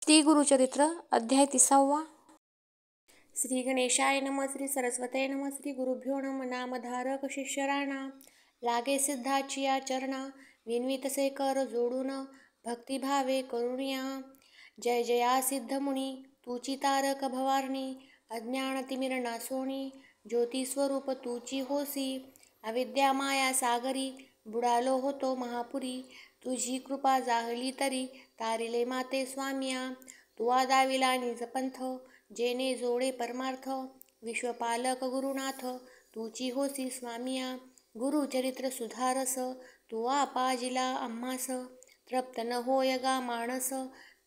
श्री गुरुचरित्र अध्याय 30. श्री गणेशाय नमः. श्री सरस्वते नमः. श्री गुरुभ्यो नमः. नामधारक शिष्य राणा, लागे सिद्धाची चरणा, विनवितसे कर जोडून, भक्तिभावे करुणिया. जय जया सिद्ध मुनी, तुची तारक भवारणी, अज्ञान तिमिर नासोणी, ज्योती स्वरूप तुची होसी. अविद्या माया सागरी, बुडालो होतो महापुरी, तुझी कृपा जाहली तरी, तारिले माते स्वामिया. तुवा दाविला निजपंथ, जेने जोडे परमार्थ, विश्वपालक गुरुनाथ, तुची होसी स्वामिया. गुरुचरित्र सुधारस, तुवा पाजिला आम्हास, तृप्त न होय गा माणस,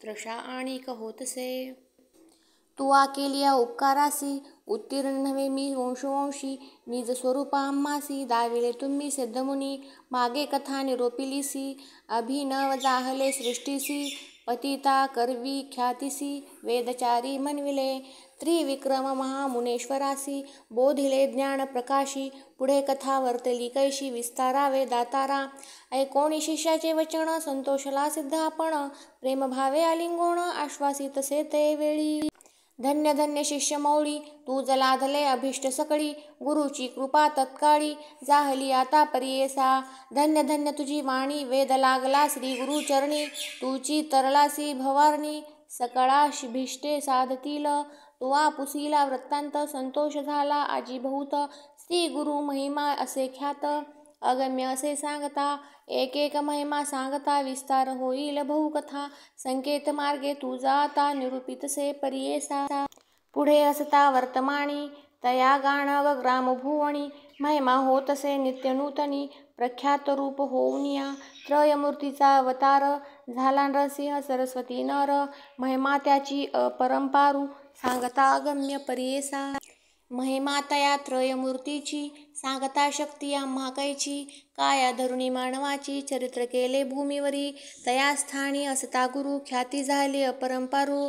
त्रषा आणिक होतसे. तुवा केलिया उपकारासी, उत्तीर्ण नव्हे मी वंशोवंशी, निज स्वरूपा आम्हासी दाविले तुम्ही सिद्धमुनी. मागे कथा निरोपिलीसी, अभिनव जाहले सृष्टीसी, पतिता करवी ख्यातीसी, वेदचारी म्हणविले. त्रिविक्रम महामुनेश्वरासी, बोधिले ज्ञान प्रकाशी, पुढे कथा वर्तली कैशी, विस्तारावे दातारा. ऐकोणी शिष्याचे वचन, संतोषला सिद्ध आपण, प्रेमभावे आलिंगोण, आश्वासितसे ते वेळी. धन्य धन्य शिष्य मौळी, तू जलाधले अभिष्ट सकळी, गुरुची कृपा तत्काळी, जाहली आता परियेसा. धन्य धन्य तुझी वाणी, वेद लागला श्री गुरुचरणी, तुची तरलासी भवारणी, सकळा भीष्टे साधतील. तुवा पुसीला वृत्तांत, संतोष झाला आजी बहुत, श्री गुरु महिमा असे ख्यात, अगम्य असे सांगता. एक एक महिमा सांगता, विस्तार होईल बहुकथा, संकेत मार्गे तू जाता, निरूपितसे परियेसा. पुढे असता वर्तमानी, तया गाणव ग्रामभुवनी, महिमा होतसे नित्य नूतनी, प्रख्यात रूप होऊनिया. त्रयमूर्तीचा अवतार, झाला नरसिंह सरस्वती नर, महिमा त्याची अपरंपारू, सांगता अगम्य परियेसा. महिमा तया त्रयमूर्तीची, सांगता शक्ती आम्हा कैची, काया धरुणी मानवाची, चरित्र केले भूमीवरी, तया स्थानी असता गुरु, ख्याती झाली अपरंपारू.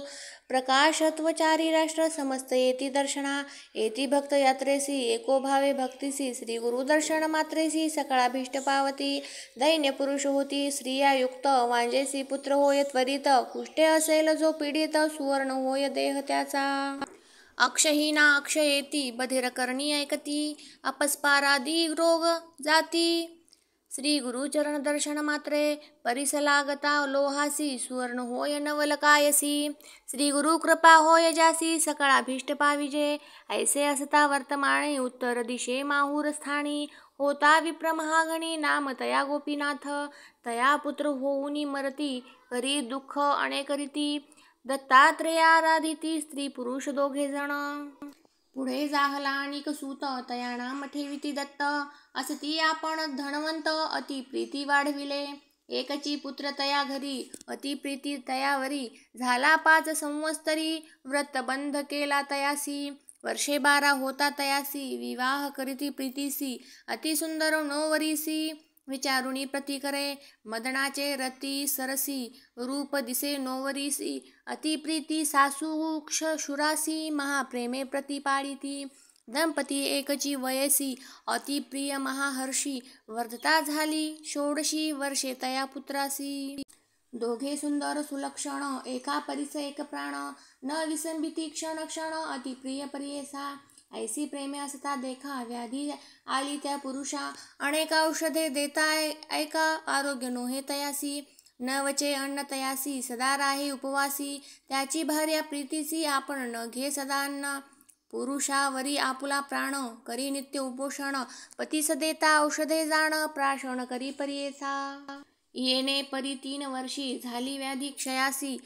प्रकाशत्वचारी राष्ट्र समस्त येती दर्शना, येती भक्त यात्रेसी, एको भावे भक्तीसी, श्री गुरु दर्शन मात्रेसी, सकळाभीष्ट पावती. दैन्य पुरुष होती स्त्रिया युक्त, वांजेसी पुत्र होय त्वरित, कुष्ठे असेल जो पीडित, सुवर्ण होय देह त्याचा. अक्षहीना अक्षयेती, बधिर करणी ऐकती, अपस्पारादी रोग जाती. श्री गुरुचरण दर्शन मात्रे, परिस लागता लोहासी, सुवर्ण होय नवलकायसी. श्री गुरु कृपा होय जासी, सकळाभीष्ट पाविजे. ऐसे असता वर्तमाने, उत्तर दिशे माहूर स्थानी, होता विप्र महागणी, नाम तया गोपीनाथ. तया पुत्र होऊनी मरती, करी दुःख अनेक रीती, दत्तात्रेयाराधिती, स्त्री पुरुष दोघे जण. पुढे जाहला अनिक सूत, तया नाम ठेविती दत्त, असती आपण धनवंत, अति प्रीती वाढविले. एकची पुत्र तया घरी, अति प्रीती तयावरी, झाला 5 संवत्सरी, व्रतबंध केला तयासी. वर्षे 12 होता तयासी, विवाह करीती प्रीतीसी, अति सुंदर नोवरीसी. विचारुणी प्रतिकरे, मदनाचे रती सरसी, रूप दिसे नोवरीसी, अति प्रीती सासू शुरासी, महाप्रेमे प्रतिपाळिती. दंपती एकची वयसी, अति प्रिय महाहर्षी, वर्धता झाली 16 वर्षे तया पुत्रासी. दोघे सुंदर सुलक्षण, एका परिस एक प्राण, न विसंबिती क्षण क्षण, अति प्रिय परियेसा. ऐसी प्रेमे असता देखा, व्याधी आली त्या पुरुषा, अनेक औषधे देता ऐका, आरोग्य नोहे तयासी. न वचे अन्न तयासी, सदा राही उपवासी, त्याची भार्या प्रीतीसी, आपण न घे सदा अन्न. पुरुषावरी आपुला प्राण, करी नित्य उपोषण, पतीस देता औषधे जाण, प्राशन करी परियेसा. येणे परी 3 वर्षी, झाली व्याधी क्षयासी,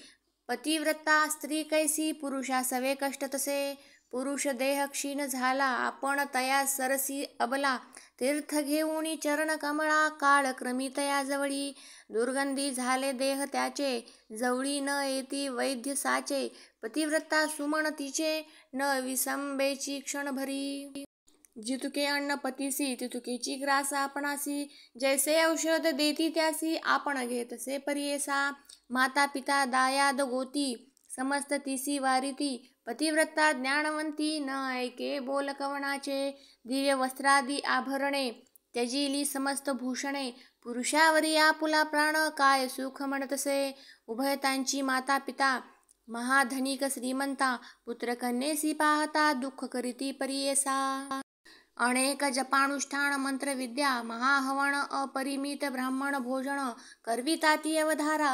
पतिव्रता स्त्री कैसी, पुरुषा सवे कष्ट तसे. पुरुष देह क्षीण झाला, आपण तया सरसी अबला, तीर्थ घेऊनी चरण कमळा, काळक्रमी तया जवळी. दुर्गंधी झाले देह त्याचे, जवळी न येती वैद्य साचे, पतिव्रता सुमन तिचे, न विसंबेची क्षणभरी. जितुके अन्न पतीसी, तितुकेची ग्रास आपणासी, जैसे औषध देती त्यासी, आपण घेतसे परियेसा. माता पिता दायाद गोती, समस्त तिसी वारिती, पतिव्रता ज्ञानवंती, न ऐके बोल कवनाचे. दिव्य वस्त्रादी आभरणे, त्यजिली समस्त भूषणे, पुरुषावरी आपुला प्राण, काय सुख म्हणतसे. उभयतांची माता पिता, महाधनिक श्रीमंता पुत्र कन्येसी पाहता दुःख करीती परियेसा. अनेक जपानुष्ठान मंत्रविद्या महाहवन अपरिमित ब्राह्मण भोजन करविताती अवधारा.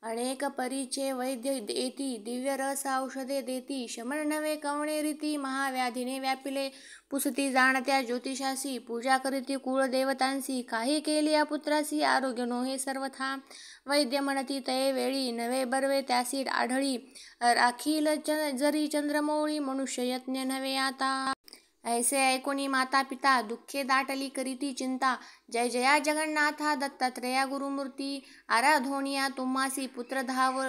अनेक परीचे वैद्य देती दिव्य रस औषधे देती शमन नवे कवणे रीती. महाव्याधीने व्यापिले पुसती जाणत्या ज्योतिषासी पूजा करीती कुळदेवतांसी. काही केली पुत्रासी आरोग्य नोहे सर्वथा. वैद्य म्हणती तये वेळी नवे बर्वे त्यासी आढळी. राखील जरी चंद्रमौळी मनुष्य यज्ञ नव्हे आता. ऐसे ऐकोनी माता पिता दुःखे दाटली करीती चिंता. जय जया जगन्नाथा दत्तात्रेया गुरुमूर्ती. आराधोनिया तुम्हासी पुत्र धाव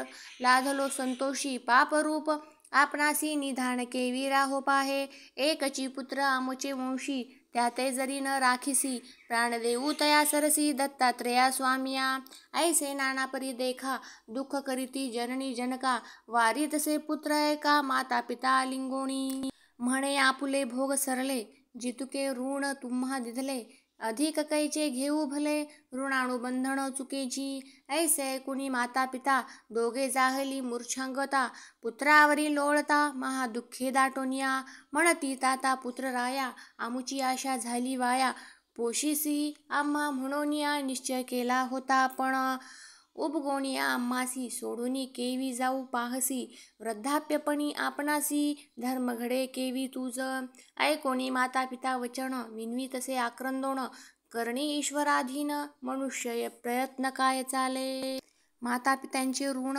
लाधलो संतोषी. पापरूप आपणासी निधान केवी राहो पाहे. एकची पुत्र आमुचे वंशी त्याते जरी न राखीसी. प्राण देऊ तया सरसी दत्तात्रेया स्वामिया. ऐसे नाना परी देखा दुःख करीती जननी जनका. वारी तसे पुत्र एका माता पिता लिंगोणी. म्हणे आपुले भोग सरले जितुके ऋण तुम्हा दिधले. अधिक कैचे घेऊ भले ऋणानुबंधन चुकेची. ऐसे कुणी माता पिता दोघे जाहली मूर्छांगता. पुत्रावरी लोळता महादुःखे दाटोनिया. म्हणती ताता पुत्र राया आमुची आशा झाली वाया. पोशीसी आम्हा म्हणोनिया निश्चय केला होता आपण. उपगोनिया आम्हासी सोडूनी केवी जाऊ पाहसी. वृद्धाप्यपणी आपणासी धर्म घडे केवी तुझ. ऐकोनी माता पिता वचन विनवी तसे आक्रंदोन. करणी ईश्वराधीन मनुष्य प्रयत्न काय चाले. माता पित्यांचे ऋण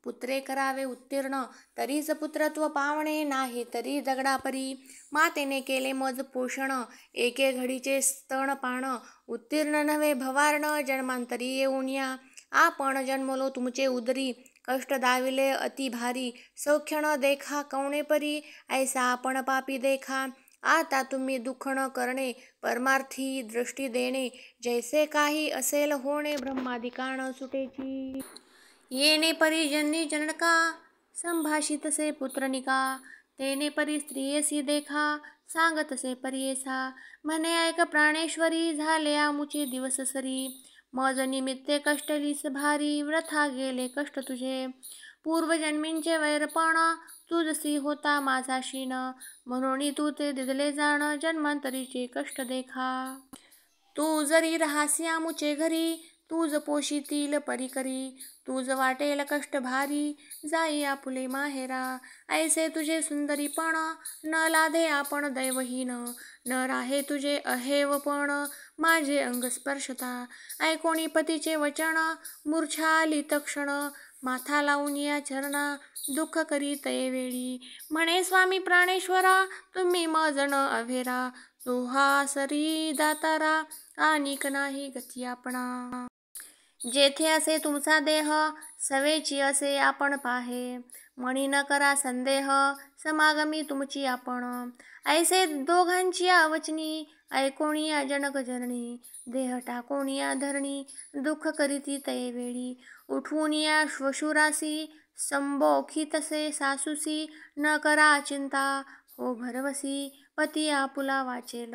पुत्रे करावे उत्तीर्ण. तरीच पुत्रत्व पावणे नाही तरी दगडापरी. मातेने केले मज पोषण एके घडीचे स्तनपान. उत्तीर्ण नव्हे भवारण जन्मांतरी येऊन या. आपण जन्मलो तुमचे उदरी कष्ट दाविले अति भारी. सौख्य न देखा कवणे परी ऐसा आपण पापी देखा. आता तुम्ही दुःख न करणे परमार्थी दृष्टी देणे. जैसे काही असेल होणे ब्रह्मादिकान सुटेची. येणे परी जन्नी जनका संभाषितसे पुत्रनिका. तेने परी स्त्रियेसी देखा सांगतसे परियेसा. म्हणे ऐक प्राणेश्वरी झाले आमुचे दिवस सरी. मज निमित्ते कष्टलीस भारी व्रथा गेले कष्ट तुझे. पूर्वजन्मींचे वैरपण तुझसी होता माझा शीन. म्हणून तू ते दिदले जाण जन्मांतरीचे कष्ट देखा. तू जरी राहासी आमुचे घरी तूज पोषितील परिकरी. तूज वाटेल कष्ट भारी जाई आपुले माहेरा. ऐसे तुझे सुंदरीपण न लाधे आपण दैवहीन. न राहे तुझे अहेवपण माझे अंग स्पर्शता. ऐकोणी पतीचे वचन मूर्छा आली तक्षण. माथा लावून या चरणा दुःख करी तये वेळी. म्हणे स्वामी प्राणेश्वरा तुम्ही मज न अभेरा. तुहा सरी दातारा आनिक नाही गती आपणा. जेथे असे तुमचा देह सवेची असे आपण पाहे. मणी न करा संदेह समागमी तुमची आपण. ऐसे दोघांची आवचनी ऐकोनिया जनक जननी. देह टाकोनिया धरणी दुःख करीती तये वेळी. उठवूनिया श्वशुरासी संबोखी तसे सासूसी. न करा चिंता हो भरवसी पती आपुला वाचेल.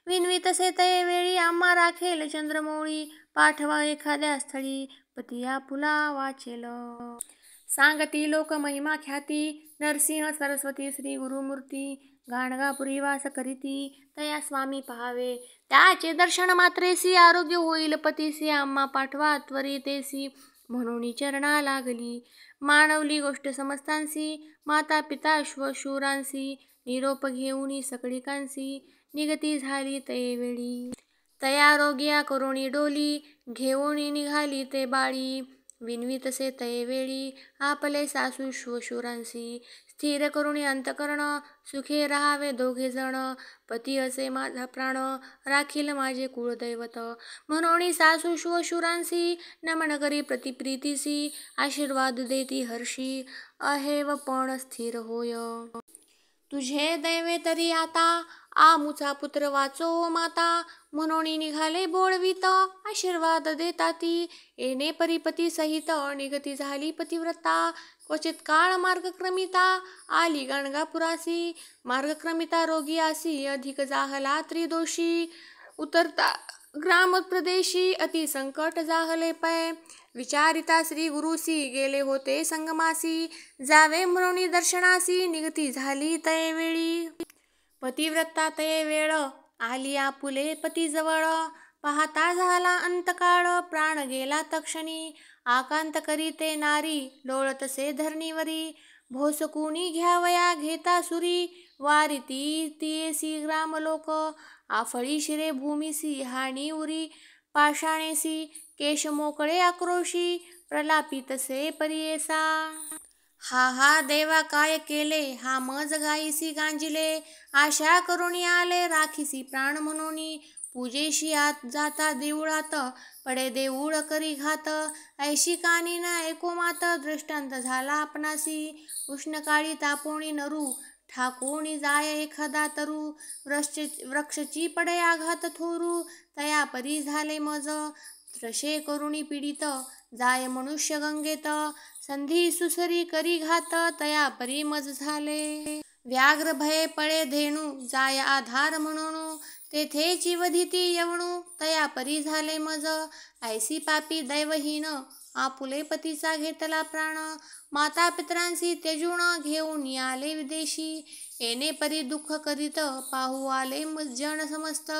विनवी तसे तये वेळी आम्हा राखेल चंद्रमौळी. पाठवा एखाद्या स्थळी पती आपुला वाचेल. सांगती लोक महिमा ख्याती नरसिंह सरस्वती श्री गुरुमूर्ती. गाणगापुरी वास करीती तया स्वामी पहावे. त्याचे दर्शन मात्रेसी आरोग्य होईल पतीसी. आम्हा पाठवा त्वरितेसी म्हणून चरणा लागली. मानवली गोष्ट समस्तांसी माता पिता श्वशुरांसी. निरोप घेऊनी सकळिकांसी निगती झाली तये वेळी. तया रोगिया करुणी डोली घेऊनी निघाली ते बाळी. विनवी तसे तये वेळी आपले सासू श्वशुरांसी. स्थिर करुणी अंतकरण सुखे राहावे दोघे जण. पती असे माझा प्राण राखील माझे कुळदैवत. म्हणून सासू श्वशुरांसी नमन करी प्रतिप्रीतीसी. आशीर्वाद देती हर्षी अहेव पण स्थिर होय. तुझे दैवे तरी आता आमुचा पुत्र वाचो माता. म्हणून निघाले बोळवीत आशीर्वाद देताती. येणे परिपती सहित निगती झाली पतिव्रता. क्वचित काळ मार्गक्रमिता आली गाणगापुरासी. मार्गक्रमिता रोगी आसी अधिक जाहला त्रिदोषी. उतरता ग्राम प्रदेशी अति संकट जाहले पै. विचारिता श्री गुरुसी गेले होते संगमासी, जावे म्हणून दर्शनासी निगती झाली तये वेळी. पतिव्रता तये वेळ आली आपुले पतीजवळ, पाहता झाला अंतकाळ प्राण गेला तक्षणी. आकांत करीते नारी लोळतसे धरणीवरी, भोसकुणी घ्यावया घेता सुरी. वारिती तियेसी ग्रामलोक, आफळी शिरे भूमीसी हानी उरी. पाषाणेसी केश मोकळे आक्रोशी, प्रलापितसे परियेसा. हा हा देवा काय केले, हा मज गायीसी गांजिले. आशा करुणी आले राखीसी प्राण म्हणूनी. पूजेशी आत जाता देऊळात, पडे देऊळ करी घात. ऐशी कानी न ऐको मात, दृष्टांत झाला आपणासी. उष्णकाळी तापोणी नरू, ठाकोणी जाय एखादा तरू. वृक्षची पडे आघात थोरू, तया परी झाले मज. त्रशे करुणी पीडित, जाय मनुष्य गंगेत. संधी सुसरी करी घात, तया परी मज झाले. व्याघ्र भये पळे धेणू, जाय आधार म्हणून. तेथेची वधिती यवणू, तया परी झाले मज. ऐसी पापी दैवहीन, आपुले पतीचा घेतला प्राण. माता पितरांसी त्यजून, घेऊन आले विदेशी. येणे परी दुःख करीत, पाहू आले जन समस्त.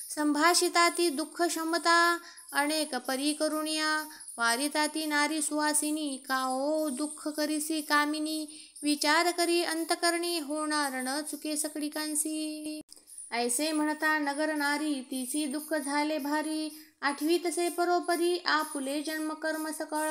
संभाषिताती दुःख शमता, अनेक परी करुणिया. वारिताती नारी सुहासिनी, का ओ दुःख करीसी कामिनी. विचार करी अंतकरणी, होणार न चुके सकळिकांसी. ऐसे म्हणता नगर नारी, तिची दुःख झाले भारी. आठवी तसे परोपरी, आपुले जन्म कर्म सकळ.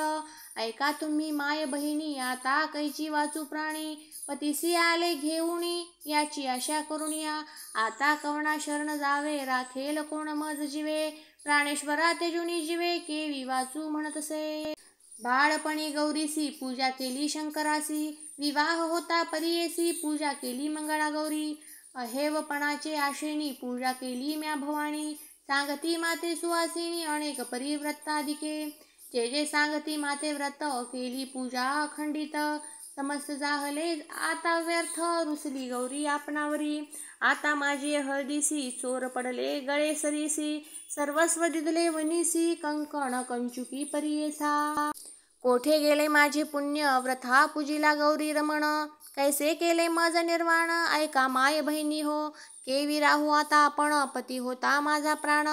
ऐका तुम्ही माय बहिणी, आता कैची वाचू प्राणी. पतीसी आले घेऊनी, याची आशा करुनिया. आता कवना शरण जावे, राखेल कोण मज जीवे. प्राणेश्वरा तेजुनी जीवे, केवी वाचू म्हणतसे. बाळपणी गौरीसी पूजा केली शंकरासी. विवाह होता परियेसी, पूजा केली मंगळा गौरी. अहेवपणाचे आशेनी, पूजा केली म्या भवानी. सांगती माते सुवासिनी, अनेक परिव्रताधिके. जे जे सांगती माते व्रत, केली पूजा अखंडित. समस्त जाहले आता व्यर्थ, रुसली गौरी आपणावरी. आता माझी हळदीसी, चोर पडले गळे सरीसी. सर्वस्व दिदले वनीसी, कंकण कंचुकी परियेसा. कोठे गेले माझे पुण्य, व्रथा पूजिला गौरी रमण. कैसे केले मज निर्वाण, ऐका माय बहिणी हो. केवी राहू आता आपण, पती होता माझा प्राण.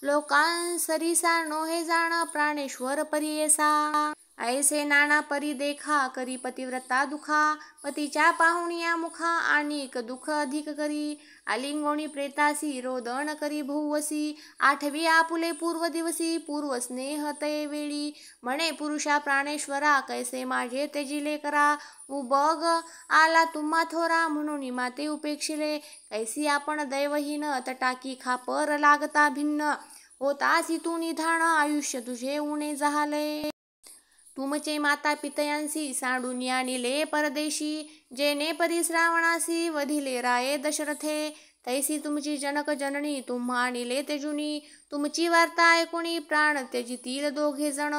लोकांसरीसा नोहे जाण, प्राणेश्वर परियेसा. ऐसे नाना परी देखा, करी पतिव्रता दुखा. पतीच्या पाहुणिया मुखा, आणिक दुःख अधिक करी. आलिंगोणी प्रेतासी, रोदन करी भुवसी. आठवी आपुले पूर्व दिवसी, पूर्व स्नेह तये वेळी. म्हणे पुरुषा प्राणेश्वरा, कैसे माझे त्यजिले करा. उबग आला तुम्हा थोरा, म्हणून माते उपेक्षिले. कैसी आपण दैवहीन, तटाकी खापर लागता भिन्न. होतासी तू निधान, आयुष्य तुझे उणे झाले. तुमचे माता पितयांसी, सांडून आणिले परदेशी. जेणे परी श्रावणासी, वधिले राये दशरथे. तैसी तुमची जनक जननी, तुम्हा आणिले तेजुनी. तुमची वार्ता ऐकुणी, प्राण त्यजितील दोघे जण.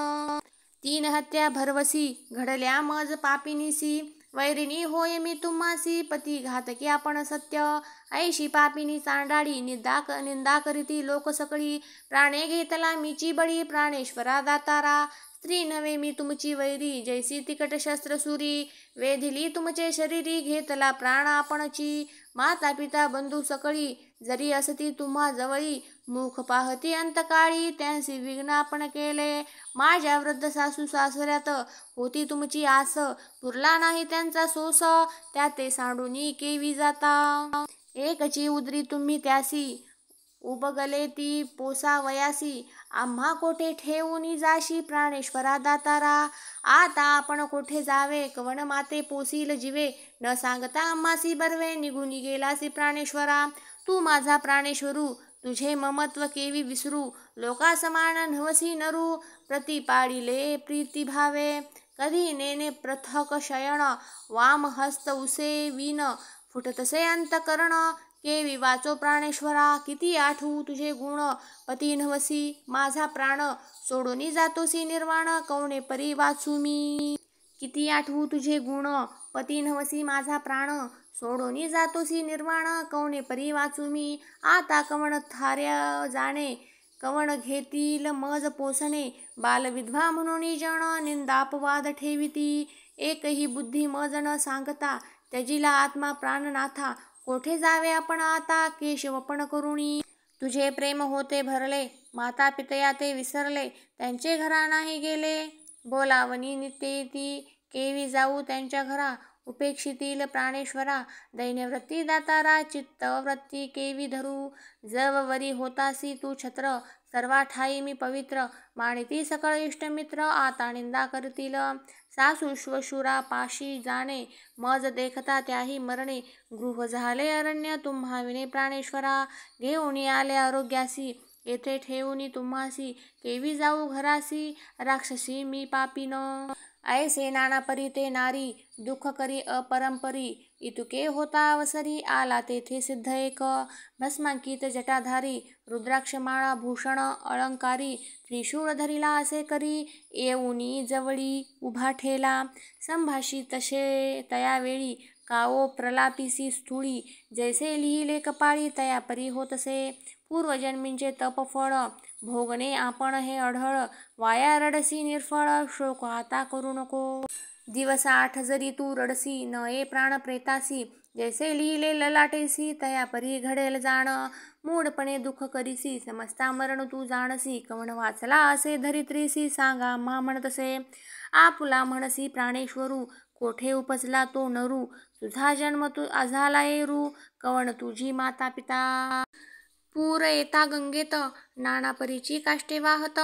3 हत्या भरवसी, घडल्या मज पापिनीसी. वैरिणी होय मी तुम्हासी, पती घातकी आपण सत्य. ऐशी पापिनी चांडाळी, निंदा करीती लोक सकळी. प्राणे घेतला मीची बळी, प्राणेश्वरा दातारा. स्त्री नव्हे मी तुमची वैरी, जैसी तिकट शस्त्र सुरी. वेधिली तुमचे शरीरी, घेतला प्राण आपणची. माता पिता बंधू सकळी, जरी असती तुम्हा जवळी. मुख पाहती अंतकाळी, त्यांसी विघ्न आपण केले. माझ्या वृद्ध सासू सासऱ्यात, होती तुमची आस. पुरला नाही त्यांचा सोस, त्या ते सांडूनी केवी जाता. एकची उदरी तुम्ही त्यासी, उबगले ती पोसावयासी. आम्हा कोठे ठेवूनी जाशी, प्राणेश्वरा दातारा. आता आपण कोठे जावे, कवन माते पोसील जीवे. न सांगता आम्हासी बर्वे, निघून गेलासी प्राणेश्वरा. तू माझा प्राणेश्वरू, तुझे ममत्व केवी विसरू. लोकासमान नवसी नरू, प्रतिपाडिले प्रीतिभावे. कधी नेने पृथक शयन, वाम हस्त उसे विन. फुटतसे अंतकरण, केवी वाचो प्राणेश्वरा. किती आठवू तुझे गुण, पती नवसी माझा प्राण. सोडूनी जातोसी निर्वाण, कवणे परी वाचू मी. किती आठवू तुझे गुण, पती नवसी माझा प्राण. सोडूनी जातोसी निर्वाण, कवणे परी वाचू मी. आता कवण थार्य जाणे, कवण घेतील मज पोसणे. बालविधवा म्हणून जन निंदापवाद ठेविती. एकही बुद्धी मज न सांगता त्याजिला आत्मा प्राणनाथा. कोठे जावे आपण आता केशवपण करुणी. तुझे प्रेम होते भरले माता पितया ते विसरले. त्यांचे घरा नाही गेले बोलावणी नित्येती. केवी जाऊ त्यांच्या घरा उपेक्षितील प्राणेश्वरा. दैन्यवृत्ती दातारा चित्तवृत्ती केवी धरू. जववरी होतासी तू छत्र सर्वा ठाई मी पवित्र. मानिती सकळ इष्टमित्र आता निंदा करतील. सासू श्वशुरा पाशी जाणे मज देखता त्याही मरणे. गृह झाले अरण्य तुम्हा विने प्राणेश्वरा. घेऊन आले आरोग्यासी येथे ठेवून तुम्हासी. केवी जाऊ घरासी राक्षसी मी पापीन. ऐसे नाना परी ते नारी दुःख करी अपरंपरी. इतुके होता अवसरी आला तेथे सिद्ध एक. भस्मांकित जटाधारी रुद्राक्षमाळा भूषण अलंकारी. त्रिशूळ धरिला असे करी येऊनी जवळी उभा ठेला. संभाषी तसे तयावेळी कावो प्रलापिसी स्थूळी. जैसे लिहिले कपाळी तयापरी होतसे. पूर्वजन्मींचे तपफळ भोगणे आपण हे अढळ. वाया रडसी निर्फळ शोक आता करू नको. दिवस 8 जरी तू रडसी न ये प्राण प्रेतासी. जैसे लिहिले ललाटेसी तयापरी घडेल जाण. मूढपणे दुःख करीसी समजता मरण तू जाणसी. कवण वाचला असे धरित्रीसी सांगा आम्हा म्हणतसे. आपुला म्हणसी प्राणेश्वरू कोठे उपजला तो नरू. तुझा जन्म तू झाला येरू कवण तुझी माता पिता. पूर येता गंगेत नाना परीची काष्टे वाहत.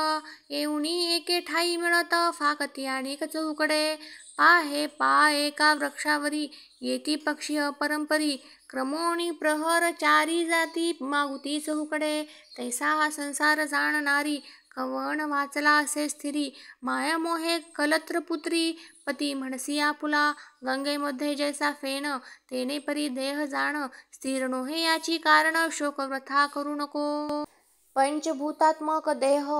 येऊनी एके ठाई मिळत फाकती आणिक चहूकडे. पाहे पा एका वृक्षावरी येती पक्षी अपरंपरी. क्रमोनी प्रहर चारी जाती मागुती चहूकडे. तैसा हा संसार जाणणारी कवण वाचला असे स्थिरी. माया मोहे कलत्रपुत्री पती म्हणसी आपुला. गंगेमध्ये जैसा फेन तेने परी देह जाण. स्थिर नोहे याची कारण शोक वृथा करू नको. पंचभूतात्मक देह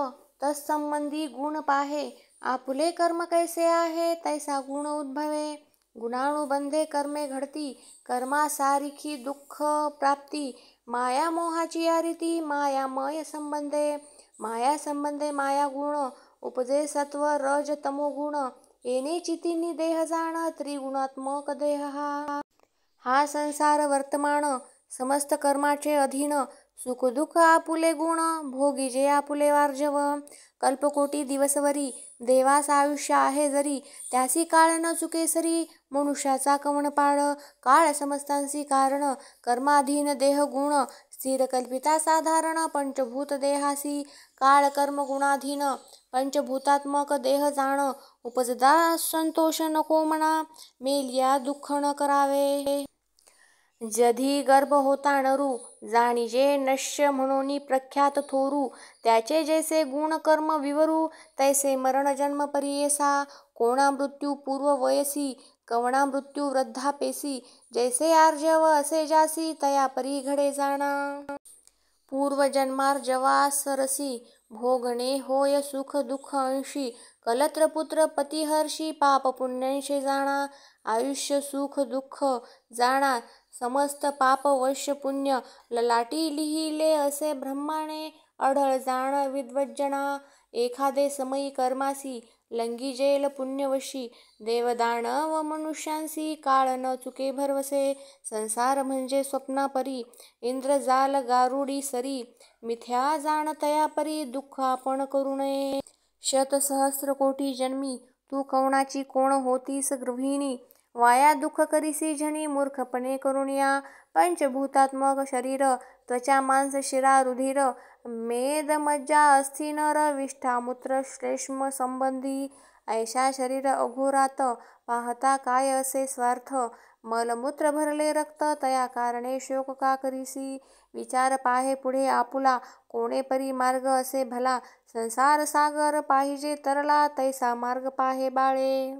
तत्संबंधी गुण पाहे. आपुले कर्म कैसे आहे तैसा गुण उद्भवे. गुणानुबंधे कर्मे घडती कर्मासारिखी दुःख प्राप्ती. माया मोहाची या रीती मायामय संबंधे. माया संबंधे माया गुण उपजे सत्व रज तमो गुण. येणे चितींनी देह जाण त्रिगुणात्मक देह हा संसार वर्तमान. समस्त कर्माचे अधीन सुख दुःख आपुले गुण भोगी जे आपुले वार्जव. कल्पकोटी दिवसवरी देवास आयुष्य आहे जरी. त्यासी काळ न चुके सरी मनुष्याचा कवण पाळ. काळ समस्तांसी कारण कर्माधीन देह गुण. स्थिर कल्पिता साधारण पंचभूत देहासी. काळ कर्म गुणाधीन पंचभूतात्मक देह जाण. उपजदा संतोष नको मना मेलिया दुःख न करावे. जधी गर्भ होता नरू जाणीजे नश्य म्हणून प्रख्यात थोरू. त्याचे जैसे गुण कर्म विवरू तैसे मरण जन्म परियेसा. कोणा मृत्यू पूर्व वयसी कवणा मृत्यू वृद्धापेसी. जैसे आर्जव असे जासी तया परी घडे जाणा. पूर्वजन्मार्जवा सरसी भोगणे होय सुख दुःख अंशी. कलत्रपुत्र पतिहर्षी पाप पुण्यांशे जाणा. आयुष्य सुख दुःख जाणा समस्त पाप वश्य पुण्य. ललाटी लिहिले असे ब्रह्माने अढळ जाण विद्वज्जना. एखादे समयी कर्मासी लंघिजेल पुण्यवशी. देवदानव मनुष्यांसी काळ न चुके भरवसे. संसार म्हणजे स्वप्नापरी इंद्रजाल गारुडी सरी. मिथ्या जाण तयापरी दुःख आपण करू नये. शतसहस्र कोटी जन्मी तू कवणाची कोण होतीस गृहिणी. वाया दुःख करीसी जनी मूर्खपणे करुनिया. पंचभूतात्मक शरीर त्वचा मांस शिरा रुधिर. मेद मज्जा अस्थि नर विष्ठा मूत्र श्लेष्म संबंधी. ऐशा शरीर अघोरात पाहता काय असे स्वार्थ. मलमूत्र भरले रक्त तया कारणे शोक का करीसी. विचार पाहे पुढे आपुला कोणे परी मार्ग असे भला. संसार सागर पाहिजे तरला तैसा मार्ग पाहे बाळे.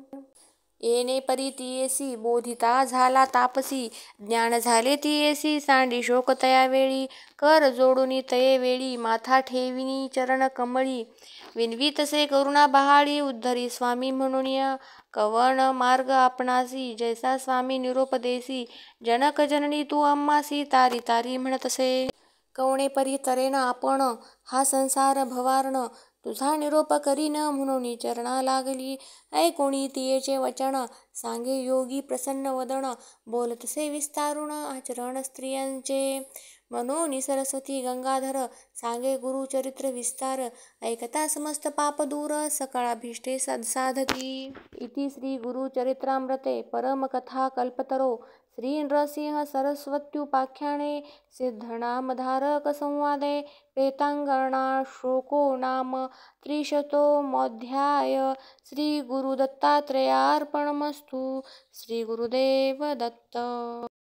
येणे परी तियेसी बोधिता झाला तापसी. ज्ञान झाले तियेसी सांडी शोक तया वेळी. कर जोडुनी तये वेळी माथा ठेविनी चरण कमळी. विनवी तसे करुणा बहाळी उद्धरी स्वामी म्हणून. कवण मार्ग आपणासी जैसा स्वामी निरोप देसी. जनक जननी तू आम्हासी तारी तारी म्हणतसे. कवणे परी तरेन आपण हा संसार भवारण, तुझा निरोप करीन म्हणून चरणा लागली. ऐकोणी तियेचे वचन, सांगे योगी प्रसन्न वदन, बोलतसे विस्तारून आचरण स्त्रियांचे. म्हणून सरस्वती गंगाधर, सांगे गुरुचरित्र विस्तार, ऐकता समस्त पाप दूर, सकळाभीष्टे साधती. इति श्री गुरुचरित्रामृते परमकथा कल्पतरो श्री नृसिंह सरस्वत्युपाख्याने सिद्धनामधारक संवादे प्रेतांगणा श्लोको नाम 300मोऽध्याय। श्री गुरुदत्तात्रेयार्पणमस्तु। श्री गुरुदेव दत्त।